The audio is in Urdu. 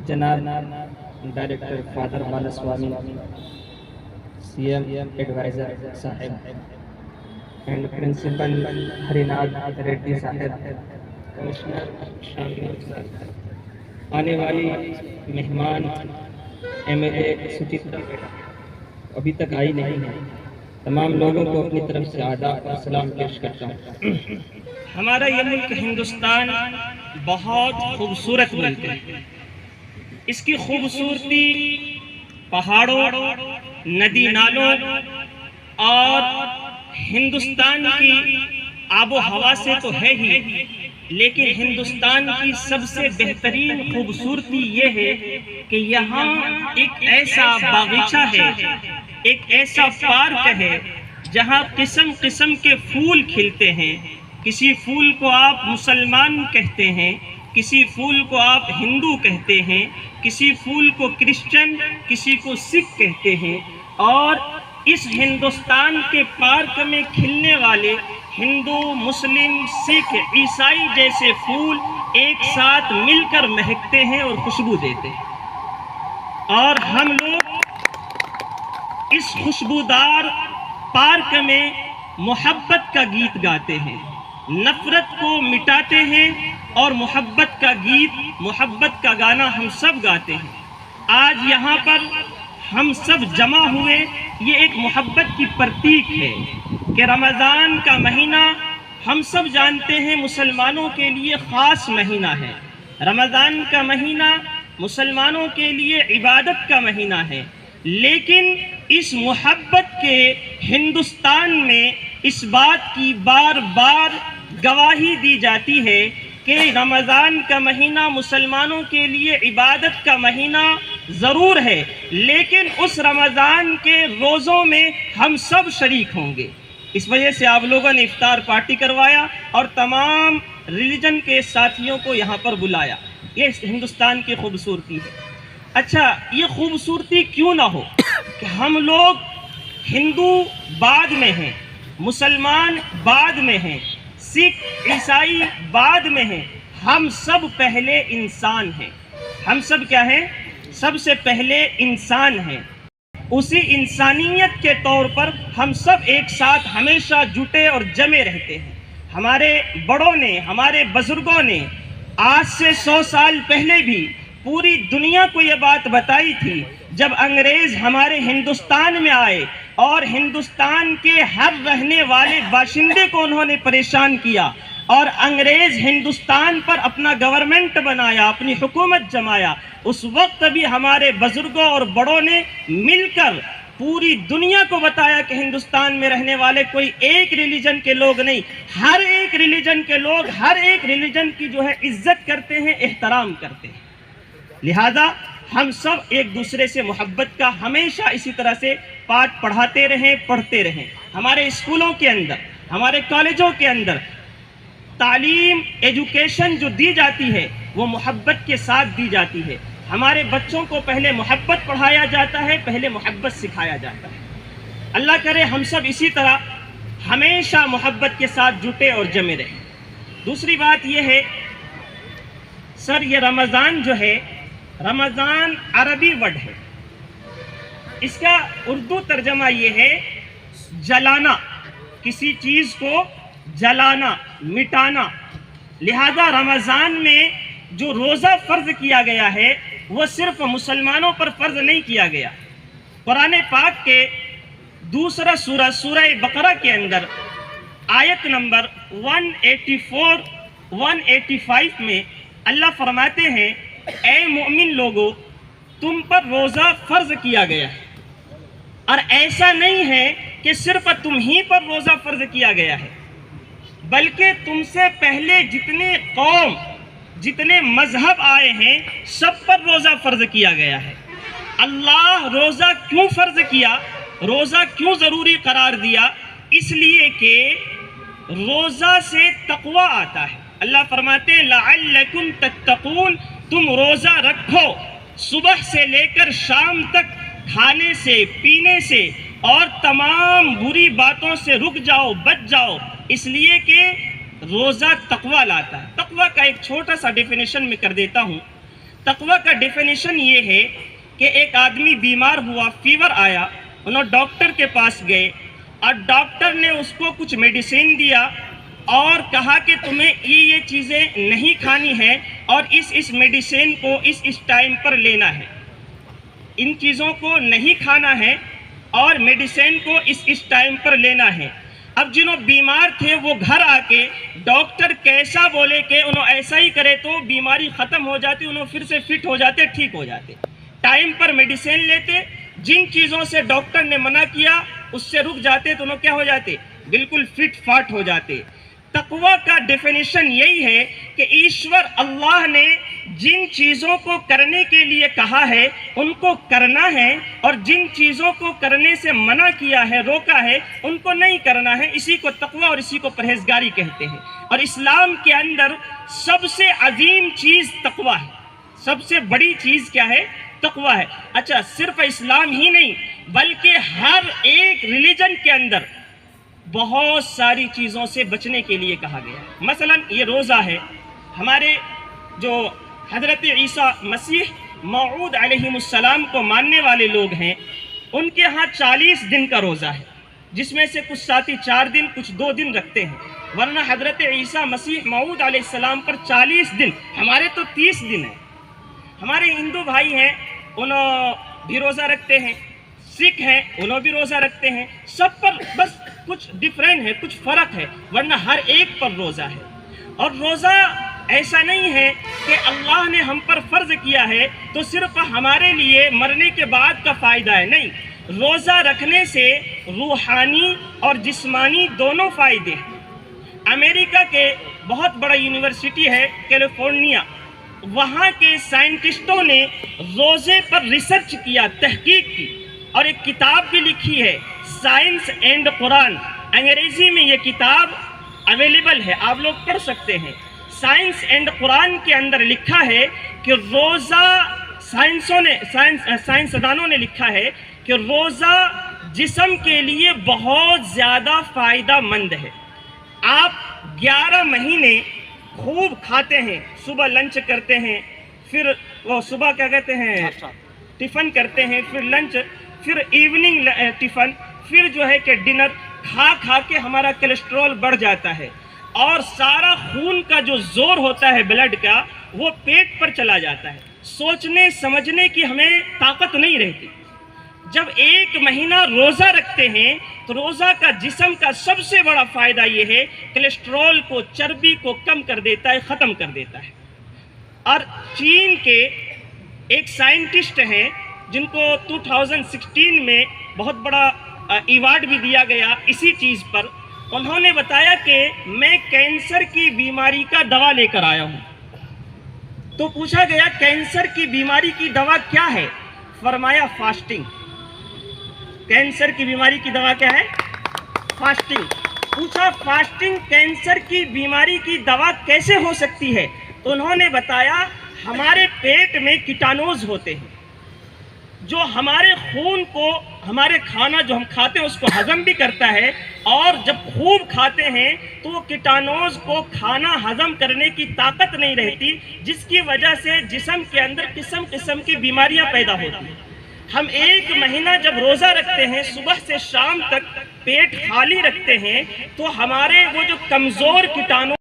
جناب director father Balaswamy CM adviser صاحب اینڈ پرنسپل ہری ناتھ ریڈی صاحب، کمشنر شامل صاحب، آنے والی مہمان MLA سچترا ابھی تک آئی نہیں ہے، تمام لوگوں کو اپنی طرف سے آداب اور سلام پیش کرتا ہوں۔ ہمارا یہ ملک ہندوستان بہت خوبصورت ملک ہے۔ اس کی خوبصورتی پہاڑوں، ندی نالوں اور ہندوستان کی آب و ہوا سے تو ہے ہی، لیکن ہندوستان کی سب سے بہترین خوبصورتی یہ ہے کہ یہاں ایک ایسا باغیچہ ہے، ایک ایسا پارک ہے جہاں قسم قسم کے پھول کھلتے ہیں۔ کسی پھول کو آپ مسلمان کہتے ہیں، کسی پھول کو آپ ہندو کہتے ہیں، کسی پھول کو کرسچن، کسی کو سکھ کہتے ہیں، اور اس ہندوستان کے پارک میں کھلنے والے ہندو، مسلم، سکھ، عیسائی جیسے پھول ایک ساتھ مل کر مہکتے ہیں اور خوشبو دیتے ہیں، اور ہم لوگ اس خوشبودار پارک میں محبت کا گیت گاتے ہیں، نفرت کو مٹاتے ہیں اور محبت کا گیت، محبت کا گانا ہم سب گاتے ہیں۔ آج یہاں پر ہم سب جمع ہوئے، یہ ایک محبت کی پرتیک ہے کہ رمضان کا مہینہ ہم سب جانتے ہیں مسلمانوں کے لیے خاص مہینہ ہے۔ رمضان کا مہینہ مسلمانوں کے لیے عبادت کا مہینہ ہے، لیکن اس محبت کے ہندوستان میں اس بات کی بار بار گواہی دی جاتی ہے کہ رمضان کا مہینہ مسلمانوں کے لیے عبادت کا مہینہ ضرور ہے، لیکن اس رمضان کے روزوں میں ہم سب شریک ہوں گے۔ اس وجہ سے آپ لوگوں نے افطار پارٹی کروایا اور تمام ریلیجن کے ساتھیوں کو یہاں پر بلایا۔ یہ ہندوستان کی خوبصورتی ہے۔ اچھا، یہ خوبصورتی کیوں نہ ہو کہ ہم لوگ ہندو بعد میں ہیں، مسلمان بعد میں ہیں، سکھ عیسائی بعد میں ہیں، ہم سب پہلے انسان ہیں۔ ہم سب کیا ہیں؟ سب سے پہلے انسان ہیں۔ اسی انسانیت کے طور پر ہم سب ایک ساتھ ہمیشہ جٹے اور جمے رہتے ہیں۔ ہمارے بڑوں نے، ہمارے بزرگوں نے آج سے 100 سال پہلے بھی پوری دنیا کو یہ بات بتائی تھی، جب انگریز ہمارے ہندوستان میں آئے اور ہندوستان کے ہر رہنے والے باشندے کو انہوں نے پریشان کیا، اور انگریز ہندوستان پر اپنا گورنمنٹ بنایا، اپنی حکومت جمایا، اس وقت بھی ہمارے بزرگوں اور بڑوں نے مل کر پوری دنیا کو بتایا کہ ہندوستان میں رہنے والے کوئی ایک ریلیجن کے لوگ نہیں، ہر ایک ریلیجن کے لوگ ہر ایک ریلیجن کی جو ہے عزت کرتے ہیں، احترام کرتے ہیں۔ لہذا ہم سب ایک دوسرے سے محبت کا ہمیشہ اسی طرح سے پاٹ پڑھاتے رہیں، پڑھتے رہیں۔ ہمارے اسکولوں کے اندر، ہمارے کالجوں کے اندر تعلیم، ایجوکیشن جو دی جاتی ہے وہ محبت کے ساتھ دی جاتی ہے۔ ہمارے بچوں کو پہلے محبت پڑھایا جاتا ہے، پہلے محبت سکھایا جاتا ہے۔ اللہ کرے ہم سب اسی طرح ہمیشہ محبت کے ساتھ جٹے اور جمے رہیں۔ دوسری بات یہ ہے، سر یہ رمضان جو ہے، رمضان عربی ورڈ ہے، اس کا اردو ترجمہ یہ ہے جلانا، کسی چیز کو جلانا، مٹانا۔ لہذا رمضان میں جو روزہ فرض کیا گیا ہے وہ صرف مسلمانوں پر فرض نہیں کیا گیا۔ قرآن پاک کے دوسرا سورہ، سورہ بقرہ کے اندر آیت نمبر 184 185 میں اللہ فرماتے ہیں، اے مومن لوگو، تم پر روزہ فرض کیا گیا ہے، اور ایسا نہیں ہے کہ صرف تم ہی پر روزہ فرض کیا گیا ہے، بلکہ تم سے پہلے جتنے قوم، جتنے مذہب آئے ہیں سب پر روزہ فرض کیا گیا ہے۔ اللہ روزہ کیوں فرض کیا، روزہ کیوں ضروری قرار دیا؟ اس لیے کہ روزہ سے تقوی آتا ہے۔ اللہ فرماتے ہیں لعلکم تتقون، تم روزہ رکھو، صبح سے لے کر شام تک کھانے سے، پینے سے اور تمام بری باتوں سے رک جاؤ، بچ جاؤ، اس لیے کہ روزہ تقوی لاتا ہے۔ تقوی کا ایک چھوٹا سا ڈیفینیشن میں کر دیتا ہوں۔ تقوی کا ڈیفینیشن یہ ہے کہ ایک آدمی بیمار ہوا، فیور آیا، انہوں ڈاکٹر کے پاس گئے اور ڈاکٹر نے اس کو کچھ میڈیسین دیا اور کہا کہ تمہیں یہ چیزیں نہیں کھانی ہے اور اس میڈیسین کو اس ٹائم پر لینا ہے، ان چیزوں کو نہیں کھانا ہے اور میڈیسین کو اس ٹائم پر لینا ہے۔ اب جنہوں بیمار تھے وہ گھر آ کے ڈاکٹر کیسا بولے کہ انہوں ایسا ہی کرے تو بیماری ختم ہو جاتی، انہوں پھر سے فٹ ہو جاتے، ٹھیک ہو جاتے، ٹائم پر میڈیسین لیتے، جن چیزوں سے ڈاکٹر نے منع کیا اس سے رک جاتے تو انہوں کیا ہو جاتے، بالکل فٹ فاٹ ہو جاتے۔ تقوی کا ڈیفینیشن یہی ہے کہ ایشور اللہ نے جن چیزوں کو کرنے کے لیے کہا ہے ان کو کرنا ہے اور جن چیزوں کو کرنے سے منع کیا ہے، روکا ہے، ان کو نہیں کرنا ہے۔ اسی کو تقوی اور اسی کو پرہیزگاری کہتے ہیں۔ اور اسلام کے اندر سب سے عظیم چیز تقوی ہے، سب سے بڑی چیز کیا ہے؟ تقوی ہے۔ اچھا، صرف اسلام ہی نہیں بلکہ ہر ایک ریلیجن کے اندر بہت ساری چیزوں سے بچنے کے لیے کہا گیا ہے۔ مثلا یہ روزہ ہے، ہمارے جو حضرت عیسیٰ مسیح موعود علیہ السلام کو ماننے والے لوگ ہیں، ان کے ہاں 40 دن کا روزہ ہے، جس میں سے کچھ ساتھی 4 دن کچھ 2 دن رکھتے ہیں، ورنہ حضرت عیسیٰ مسیح موعود علیہ السلام پر 40 دن، ہمارے تو 30 دن ہیں۔ ہمارے ہندو بھائی ہیں، انہوں بھی روزہ رکھتے ہیں، سکھ ہیں انہوں بھی روزہ رکھتے ہیں، سب پر بس کچھ ڈیفرنٹ ہے، کچھ فرق ہے، ورنہ ہر ایک پر روزہ ہے۔ اور روزہ ایسا نہیں ہے کہ اللہ نے ہم پر فرض کیا ہے تو صرف ہمارے لیے مرنے کے بعد کا فائدہ ہے، نہیں، روزہ رکھنے سے روحانی اور جسمانی دونوں فائدے ہیں۔ امریکہ کے بہت بڑا یونیورسٹی ہے کیلیفورنیا، وہاں کے سائنٹسٹوں نے روزے پر ریسرچ کیا، تحقیق کی اور ایک کتاب بھی لکھی ہے، سائنس اینڈ قرآن۔ انگریزی میں یہ کتاب اویلیبل ہے، آپ لوگ پڑھ سکتے ہیں۔ سائنس اینڈ قرآن کے اندر لکھا ہے کہ روزہ، سائنسدانوں نے لکھا ہے کہ روزہ جسم کے لیے بہت زیادہ فائدہ مند ہے۔ آپ 11 مہینے خوب کھاتے ہیں، صبح لنچ کرتے ہیں، پھر وہ صبح کیا کہتے ہیں ٹفن کرتے ہیں، پھر لنچ، پھر ایوننگ ٹفن، پھر جو ہے کہ ڈنر، کھا کے ہمارا کولیسٹرول بڑھ جاتا ہے اور سارا خون کا جو زور ہوتا ہے بلڈ کا وہ پیٹ پر چلا جاتا ہے، سوچنے سمجھنے کی ہمیں طاقت نہیں رہتی۔ جب 1 مہینہ روزہ رکھتے ہیں تو روزہ کا جسم کا سب سے بڑا فائدہ یہ ہے، کولیسٹرول کو، چربی کو کم کر دیتا ہے، ختم کر دیتا ہے۔ اور چین کے ایک سائنٹسٹ ہیں جن کو 2016 میں بہت بڑا ایوارڈ بھی دیا گیا اسی چیز پر، انہوں نے بتایا کہ میں کینسر کی بیماری کا دوا لے کر آیا ہوں۔ تو پوچھا گیا کینسر کی بیماری کی دوا کیا ہے؟ فرمایا فاسٹنگ۔ کینسر کی بیماری کی دوا کیا ہے؟ فاسٹنگ۔ پوچھا فاسٹنگ کینسر کی بیماری کی دوا کیسے ہو سکتی ہے؟ تو انہوں نے بتایا ہمارے پیٹ میں کیٹانوز ہوتے ہیں جو ہمارے خون کو، ہمارے کھانا جو ہم کھاتے ہیں اس کو ہضم بھی کرتا ہے، اور جب خوب کھاتے ہیں تو وہ کیٹانوز کو کھانا ہضم کرنے کی طاقت نہیں رہتی، جس کی وجہ سے جسم کے اندر قسم قسم کی بیماریاں پیدا ہوتی ہیں۔ ہم 1 مہینہ جب روزہ رکھتے ہیں، صبح سے شام تک پیٹ خالی رکھتے ہیں، تو ہمارے وہ جو کمزور کیٹانو